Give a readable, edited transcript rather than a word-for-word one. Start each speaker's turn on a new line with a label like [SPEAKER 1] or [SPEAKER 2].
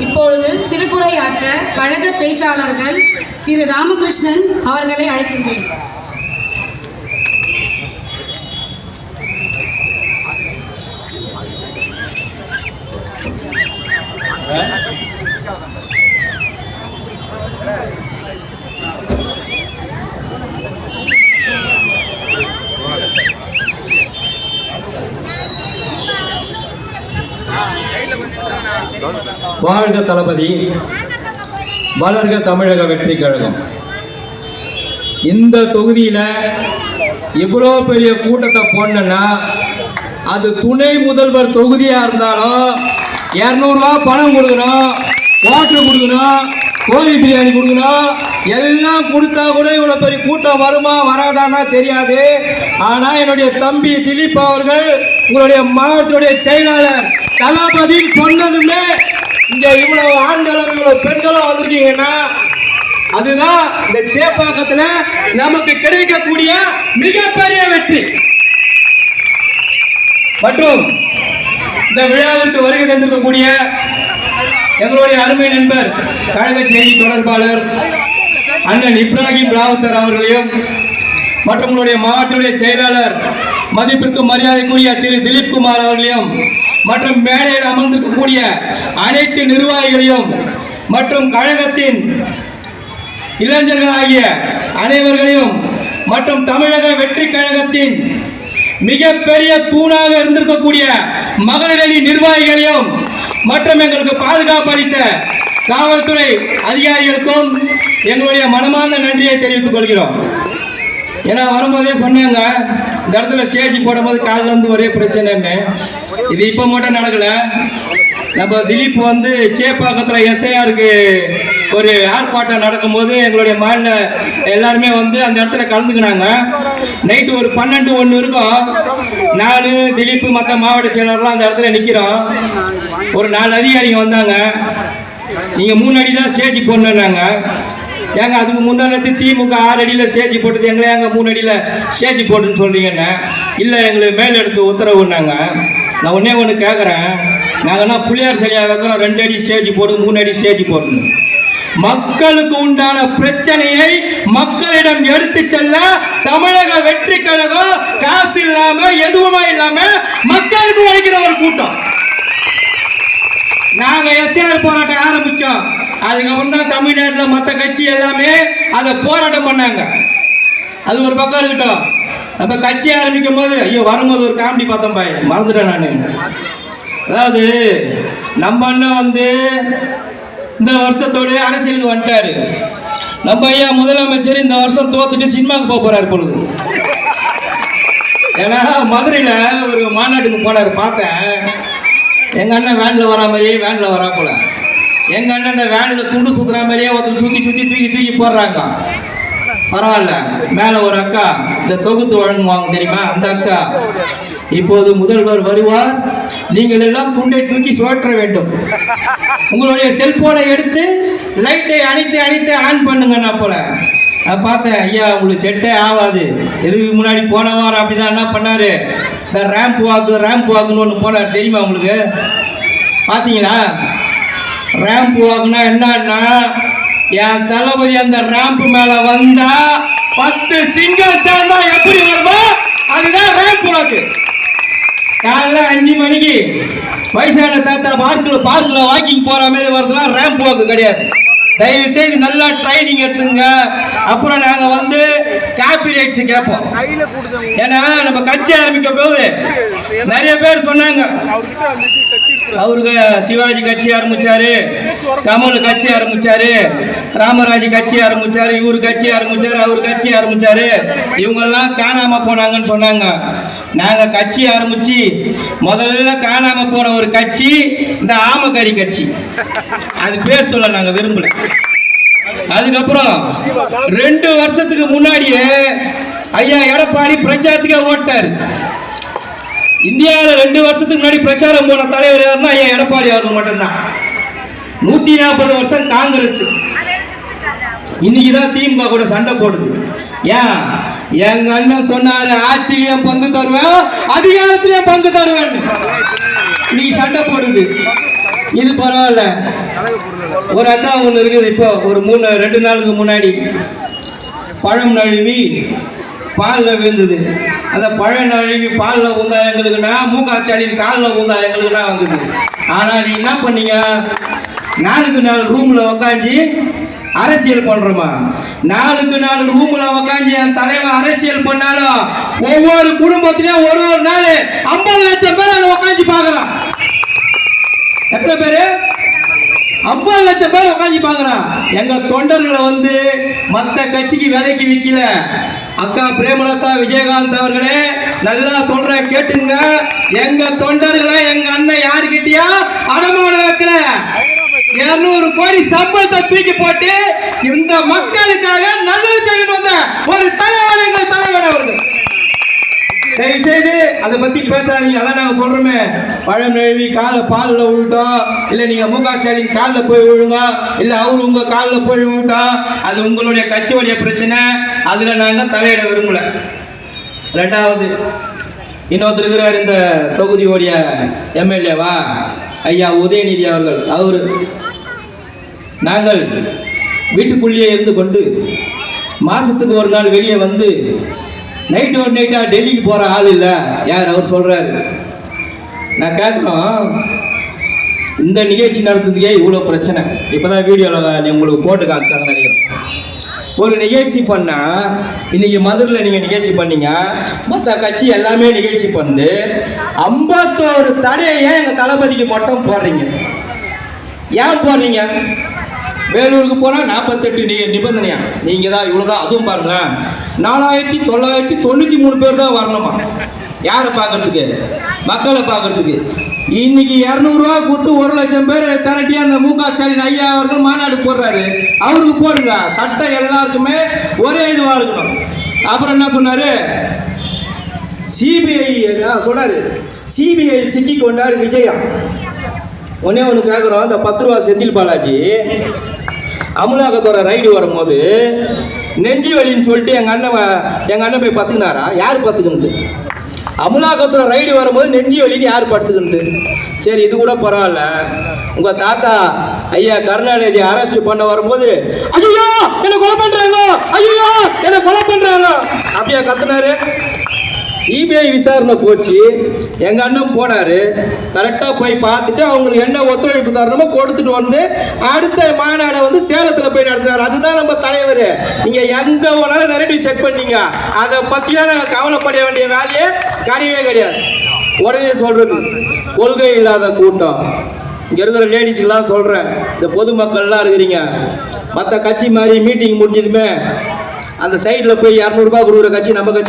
[SPEAKER 1] இப்பொழுது சிறப்புரையாற்ற கழக பேச்சாளர்கள் திரு ராமகிருஷ்ணன் அவர்களை அழைக்கின்றேன்.
[SPEAKER 2] வாழ்க தளபதி, வளர்க தமிழக வெற்றி கழகம். இந்த தொகுதியில் இவ்வளோ பெரிய கூட்டத்தை போடணுன்னா அது துணை முதல்வர் தொகுதியாக இருந்தாலும் 200 ரூபா பணம் கொடுக்கணும், ஓட்டு கொடுக்கணும், கோழி பிரியாணி கொடுக்கணும், எல்லாம் கொடுத்தா கூட இவ்வளோ பெரிய கூட்டம் வருமா வராதானா தெரியாது. ஆனால் என்னுடைய தம்பி திலீப் அவர்கள் உங்களுடைய மாவட்டத்துடைய செயலாளர் தளபதி சொன்னதுமே இங்க இவ்வளவு ஆண்களும் இவ்வளவு பெண்களும் வந்திருக்கீங்கன்னா அதுதான் இந்த சேப்பாக்கத்துல நமக்கு கிடைக்கக்கூடிய மிகப்பெரிய வெற்றி. மற்றும் இந்த விழாவிற்கு வருகை தந்திருக்கக்கூடிய எங்களுடைய அருமை நண்பர் கழக செய்தி தொடர்பாளர் அண்ணன் இப்ராஹிம் ராவுத்தர் அவர்களையும் மற்றும் உங்களுடைய மாவட்டத்துடைய செயலாளர் மதிப்பிற்கும் மரியாதைக்குரிய திரு திலீப் குமார் அவர்களையும் மற்றும் மேடையில் அமர்ந்திருக்கக்கூடிய அனைத்து நிர்வாகிகளையும் மற்றும் கழகத்தின் இளைஞர்களாகிய அனைவர்களையும் மற்றும் தமிழக வெற்றி கழகத்தின் மிகப்பெரிய தூணாக இருந்திருக்கக்கூடிய மகளிரணி நிர்வாகிகளையும் மற்றும் எங்களுக்கு பாதுகாப்பு அளித்த காவல்துறை அதிகாரிகளுக்கும் எங்களுடைய மனமார்ந்த நன்றியை தெரிவித்துக் கொள்கிறோம். ஏன்னா வரும்போதே சொன்னாங்க இந்த இடத்துல ஸ்டேஜ் போடும்போது காலில் வந்து ஒரே பிரச்சனைன்னு. இது இப்போ மட்டும் நடக்கல. நம்ம திலீப் வந்து சேப்பாக்கத்தில் எஸ்ஐஆருக்கு ஒரு ஆர்ப்பாட்டம் நடக்கும்போது எங்களுடைய மாநில எல்லாருமே வந்து அந்த இடத்துல கலந்துக்கினாங்க. நைட்டு ஒரு 12-1 இருக்கும். நான் திலீப் மற்ற மாவட்ட செயலர்லாம் அந்த இடத்துல நிற்கிறோம். ஒரு 4 அதிகாரிங்க வந்தாங்க. நீங்கள் 3 அடி தான் ஸ்டேஜ் போடணுன்னாங்க. ஏங்க அதுக்கு முந்தானத்து திமுக 6 அடியில் ஸ்டேஜ் போட்டது, எங்களை ஏங்க 3 அடியில் ஸ்டேஜ் போட்டுன்னு சொல்கிறீங்கன்னு. இல்லை எங்களுக்கு மேல் எடுத்து உத்தரவுன்னாங்க. நான் ஒன்று கேட்குறேன், நாங்கள்னா புளியார் சிலையாக வைக்கிறோம் 2 அடி ஸ்டேஜ் போடு 3 அடி ஸ்டேஜ் போடணும். மக்களுக்கு உண்டான பிரச்சனையை மக்களிடம் எடுத்து செல்ல தமிழக வெற்றி கழகம் காசு இல்லாம எதுவுமே இல்லாம மக்களுக்கு உழைக்கிற ஒரு கூட்டம். நாங்க எஸ்ஆர் போராட்டம் ஆரம்பிச்சோம். அதுக்கப்புறம் தான் தமிழ்நாட்டில் மற்ற கட்சி எல்லாமே அதை போராட்டம் பண்ணாங்க. அது ஒரு பக்கம் இருக்கட்டும். நம்ம கட்சி ஆரம்பிக்கும் போது ஐயோ வரும்போது ஒரு காமெடி பார்த்தோம் பாய், மறந்துட்டேன் நான். அதாவது நம்ம அண்ணன் வந்து இந்த வருஷத்தோடு அரசியலுக்கு வந்துட்டாரு. நம்ம ஐயா முதலமைச்சர் இந்த வருஷம் தோத்துட்டு சினிமாவுக்கு போக போறாரு பொழுது. ஏன்னா மதுரையில் ஒரு மாநாட்டுக்கு போனார், பார்த்தேன். எங்கள் அண்ணன் வேனில் வரா மாதிரியே வேனில் வரா போல. எங்கள் அண்ணன் இந்த வேனில் துண்டு சுற்றுற மாதிரியே ஒருத்தர் சுற்றி சுற்றி தூக்கி போடுறாங்க. பரவாயில்ல. மேலே ஒரு அக்கா இந்த தொகுத்து வழங்குவாங்க தெரியுமா, அந்த அக்கா இப்போது முதல்வர் வருவார், நீங்கள் எல்லாம் துண்டை தூக்கி சுழற்ற வேண்டும், உங்களுடைய செல்போனை எடுத்து லைட்டை அணைத்து ஆன் பண்ணுங்கண்ணா போல. பார்த்தேன், ஐயா உங்களுக்கு செட்டே ஆகாது. எதுக்கு முன்னாடி போன வாரம் அப்படிதான் என்ன பண்ணாரு, இந்த ரேம்ப் வாக்குன்னு ஒன்று போனார் தெரியுமா உங்களுக்கு? பார்த்தீங்களா? ரேம்ப் வாக்குனா என்னன்னா, என் தளபதி அந்த ரேம்ப் மேல வந்தா 10 சிங்கம் சேர்ந்தா எப்படி வருமோ அதுதான் ரேம்ப் வாக்கு. காலைல 5 மணிக்கு வயசான தாத்தா பார்க்கில் வாக்கிங் போற மாதிரி வரதுலாம் ரேம்ப் வாக்கு கிடையாது. தயவு செய்து நல்லா ட்ரைனிங் எடுத்துங்க. அப்புறம் நாங்க வந்து காப்பி ரைட்ஸ் கேட்போம். ஏன்னா நம்ம கட்சி ஆரம்பிக்கும் போது நிறைய பேர் சொன்னாங்க, அவருக்கு சிவாஜி கட்சி ஆரம்பிச்சாரு, கமல் கட்சி ஆரம்பிச்சாரு, ராமராஜ் கட்சி ஆரம்பிச்சாரு, இவரு கட்சி ஆரம்பிச்சாரு, அவர் கட்சி ஆரம்பிச்சாரு, இவங்கெல்லாம் காணாம போனாங்கன்னு சொன்னாங்க. நாங்க கட்சி ஆரம்பிச்சு முதல்ல காணாம போன ஒரு கட்சி இந்த ஆமக்கறி கட்சி. அது பேர் சொல்ல நாங்க விரும்பல. அதுக்கப்புறம் 2 வருஷத்துக்கு முன்னாடியே ஐயா எடப்பாடி பிரச்சாரத்துக்கே ஓட்டாரு. இந்தியாவில் 2 வருஷத்துக்கு முன்னாடி பிரச்சாரம் போன தலைவர் யாருன்னா ஐயா எடப்பாடி அவர்கள் மட்டும்தான். 140 வருஷம் காங்கிரஸ். இன்னைக்குதான் திமுக கூட சண்டை போடுது. ஏன்? எங்க அண்ணன் சொன்னாரு, ஆட்சியிலையும் பங்கு தருவேன், அதிகாரத்திலையும் பங்கு தருவேன். இன்னைக்கு சண்டை போடுது. இது பரவாயில்ல. ஒரு அக்கா ஒன்று இருக்குது, இப்போ ஒரு 2 நாளுக்கு முன்னாடி பழம் நழுவி பாலில் விழுந்தது. அந்த பழம் நழுவி பாலில் ஊந்தா எங்களுக்குன்னா, மூகா ஸ்டாலின் காலில் ஊந்தா எங்களுக்குன்னா வந்தது. ஆனால் நீ என்ன பண்ணீங்க, 4க்கு 4 ரூமில் உக்காந்து அரசியல் பண்றோமா? 4க்கு 4 ரூம்ல உக்காந்து என் தலைவன் அரசியல் பண்ணாலும் ஒவ்வொரு குடும்பத்திலையும் ஒரு நாள் 50 லட்சம் பேர் அங்க உக்காந்து பாக்குறான். எத்தனை பேரு? 50 லட்சம் பேர் உக்காந்து பாக்குறான். எங்க தொண்டர்களை வந்து மத்த கட்சிக்கு விலைக்கு விக்கல. அக்கா பிரேமலதா விஜயகாந்த் அவர்களே, நல்லா சொல்றேன் கேட்டுங்க. எங்க தொண்டர்களை எங்க அண்ணன் யாருக்கிட்டயா அடமான வைக்கல. 200 கோடி சம்பளத்தை தூக்கி போட்டு இந்த மக்களுக்காக நல்லது செய்யணும் வந்த ஒரு தலைவர் எங்கள் தலைவர் அவர்கள். தயவு செய்து அதை பத்தி பேசாதீங்க. அதான் நாங்க சொல்றோமே, பழம் நழுவி பாலில் விழுட்டோம், இல்ல நீங்க மூகா ஸ்டாலின் காலில் போய் விழுங்க, இல்ல அவரு உங்க காலில் போய் விழுட்டோம், அது உங்களுடைய கட்சியுடைய பிரச்சனை. அதுல நாங்க தலையிட விரும்பல. 2வது இன்னொருத்தர் இருக்கிறார் இந்த தொகுதியோடைய எம்எல்ஏவா, ஐயா உதயநிதி அவர்கள். அவரு நாங்கள் வீட்டுக்குள்ளேயே இருந்து கொண்டு மாசத்துக்கு ஒரு நாள் வெளியே வந்து நைட்டா டெல்லிக்கு போற ஆள் இல்லை. யார் அவர் சொல்றாரு. நான் கேட்குறோம், இந்த நிகழ்ச்சி நடத்துறதுக்கே இவ்வளோ பிரச்சனை. இப்போதான் வீடியோவில் உங்களுக்கு போட்டு காமிச்சாங்கன்னு நினைக்கிறேன். ஒரு நிகழ்ச்சி பண்ணா, இன்னைக்கு மதுரையில் நீங்க நிகழ்ச்சி பண்ணீங்க, மற்ற கட்சி எல்லாமே நிகழ்ச்சி பண்ணு, 51 தடையை ஏன் எங்க தளபதிக்கு மட்டும் போடுறீங்க? ஏன் போடுறீங்க? வேலூருக்கு போனா 48 நிபந்தனையா? நீங்க தான் இவ்வளவுதான். அதுவும் பாருங்களேன், 4993 பேர் தான் வரணுமா யாரை பார்க்கறதுக்கு? மக்களை பார்க்கறதுக்கு. இன்னைக்கு 200 ரூபா கொடுத்து 1 லட்சம் பேர் திரட்டி அந்த மூகா ஸ்டாலின் ஐயா அவர்கள் மாநாடு போடுறாரு. அவருக்கு போடுங்க. சட்டம் எல்லாருக்குமே ஒரே இதுவா இருக்கணும். அப்புறம் என்ன சொன்னாரு, சிபிஐ சொன்னாரு, சிபிஐ சிக்கி கொண்டார் விஜயா. ஒன்னே ஒன்று கேட்குறோம், இந்த 10 ரூபா செந்தில் பாலாஜி அமலாக்கத்தோட ரைடு வரும்போது நெஞ்சு வலின்னு சொல்லிட்டு எங்க அண்ணன் போய் பத்துக்கினாரா? யார் பத்துக்கினது? அமலாக்கத்தோட ரைடு வரும்போது நெஞ்சு வலின்னு யார் படுத்துக்கினது? சரி, இது கூட பரவாயில்ல. உங்க தாத்தா ஐயா கருணாநிதி அரெஸ்ட் பண்ண வரும்போது ஐயோ என்ன கொலை பண்றாங்க, ஐயோ என்ன கொலை பண்றாங்க அப்படியா கத்துனாரு? சிபிஐ விசாரணை போச்சு, எங்க அண்ணன் போனாரு, கரெக்டா போய் பார்த்துட்டு அவங்களுக்கு என்ன ஒத்துழைப்பு தரணுமோ கொடுத்துட்டு வந்து அடுத்த மாநாடை வந்து சேலத்துல போய் நடத்தினார். அதுதான் நம்ம தலைவர். நீங்க எங்க வேணாலும் நெரட்டிவ் செக் பண்ணீங்க, அதை பத்திலாம் நாங்க கவலைப்பட வேண்டிய வேலையே கிடையவே கிடையாது. உடனே சொல்றது கொள்கை இல்லாத கூட்டம். இங்க இருக்கிற லேடிஸ்க்கெல்லாம் சொல்றேன், இந்த பொதுமக்கள்லாம் இருக்கிறீங்க, மற்ற கட்சி மாதிரி மீட்டிங் முடிஞ்சதுமே அந்த சைட்ல போய் 200 ரூபாய் கொடுக்குற கட்சி நம்ம கட்சி